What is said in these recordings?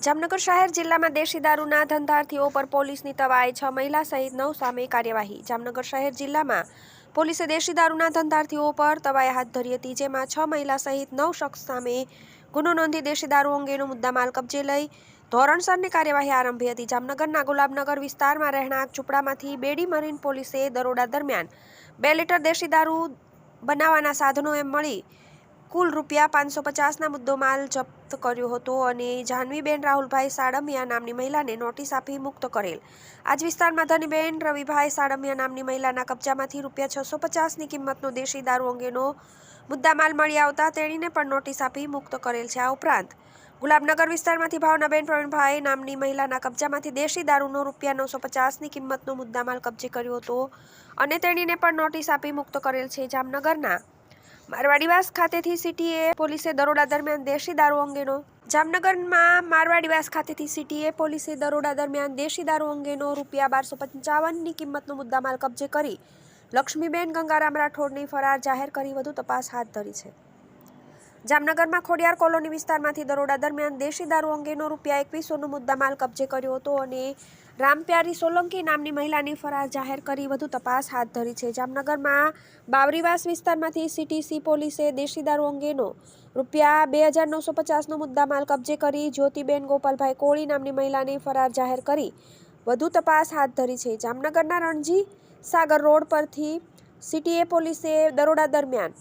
જામનગર શહેર જિલ્લામાં દેશી દારૂના ધંધાર્થીઓ પર પોલીસની તવાઈ, 6 મહિલા સહિત 9 સામે કાર્યવાહી. જામનગર શહેર જિલ્લામાં પોલીસે દેશી દારૂના ધંધાર્થીઓ પર તવાઈ હાથ ધરી હતી, જેમાં 6 મહિલા સહિત 9 શખ્સ સામે ગુનો નોંધી દેશી દારૂ અંગેનો મુદ્દામાલ કબજે લઈ ધોરણસરની કાર્યવાહી આરંભી હતી. જામનગરના ગુલાબનગર વિસ્તારમાં રહેણાંક ઝૂંપડામાંથી બેડી મરીન પોલીસે દરોડા દરમિયાન 2 લીટર દેશી દારૂ બનાવવાના સાધનો એમ મળી કુલ ₹550ના મુદ્દામાલ જપ્ત કર્યો હતો અને જાહ્નવીબેન રાહુલભાઈ સાડમિયા નામની મહિલાને નોટિસ આપી મુક્ત કરેલ. આજ વિસ્તારમાં ધનીબેન રવિભાઈ સાડમિયા નામની મહિલાના કબજામાંથી ₹650ની કિંમતનો દેશી દારૂ અંગેનો મુદ્દામાલ મળી આવતા તેણીને પણ નોટિસ આપી મુક્ત કરેલ છે. આ ઉપરાંત ગુલાબનગર વિસ્તારમાંથી ભાવનાબેન પ્રવીણભાઈ નામની મહિલાના કબજામાંથી દેશી દારૂનો ₹950ની કિંમતનો મુદ્દામાલ કબજે કર્યો હતો અને તેણીને પણ નોટિસ આપી મુક્ત કરેલ છે. જામનગરના મારવાડીવાસ ખાતેથી સીટીએ પોલીસે દરોડા દરમિયાન દેશી દારૂ અંગેનો જામનગરમાં મારવાડીવાસ ખાતેથી સીટીએ પોલીસે દરોડા દરમિયાન દેશી દારૂ અંગેનો ₹1255ની કિંમતનો મુદ્દામાલ કબજે કરી લક્ષ્મીબેન ગંગારામ રાઠોડને ફરાર જાહેર કરી વધુ તપાસ હાથ ધરી છે. જામનગરમાં ખોડિયાર કોલોની વિસ્તારમાંથી દરોડા દરમિયાન દેશી દારૂ અંગેનો ₹2100નો મુદ્દામાલ કબજે કર્યો હતો અને રામપ્યારી સોલંકી નામની મહિલાની ફરાર જાહેર કરી વધુ તપાસ હાથ ધરી છે. જામનગરમાં બાવરીવાસ વિસ્તારમાંથી સીટીસી પોલીસે દેશી દારૂ અંગેનો ₹2950નો મુદ્દામાલ કબજે કરી જ્યોતિબેન ગોપાલભાઈ કોળી નામની મહિલાને ફરાર જાહેર કરી વધુ તપાસ હાથ ધરી છે. જામનગરના રણજી સાગર રોડ પરથી સીટીએ પોલીસે દરોડા દરમિયાન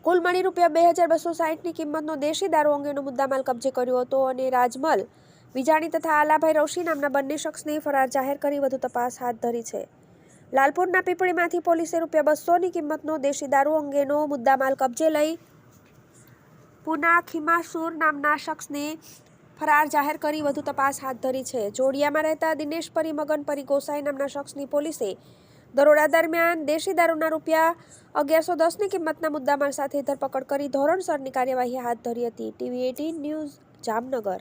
કુલ મળી ₹2260ની કિંમતનો દેશી દારૂ અંગેનો મુદ્દામાલ કબજે કર્યો હતો અને રાજમલ વિજાણી તથા આલાભાઈ રોશી નામના બંને શખ્સને ફરાર જાહેર કરી વધુ તપાસ હાથ ધરી છે. લાલપુરના પીપળીમાંથી પોલીસે ₹200ની કિંમતનો દેશી દારૂ અંગેનો મુદ્દામાલ કબજે લઈ પુના ખીમાસુર નામના શખ્સને ફરાર જાહેર કરી વધુ તપાસ હાથ ધરી છે. જોડિયામાં રહેતા દિનેશપરી મગનપરી ગોસાઈ નામના શખ્સની પોલીસે દરોડા દરમિયાન દેશી દારૂના ₹1110ની કિંમતના મુદ્દામાલ સાથે ધરપકડ કરી ધોરણસરની કાર્યવાહી હાથ ધરી હતી. TV18 news Jamnagar.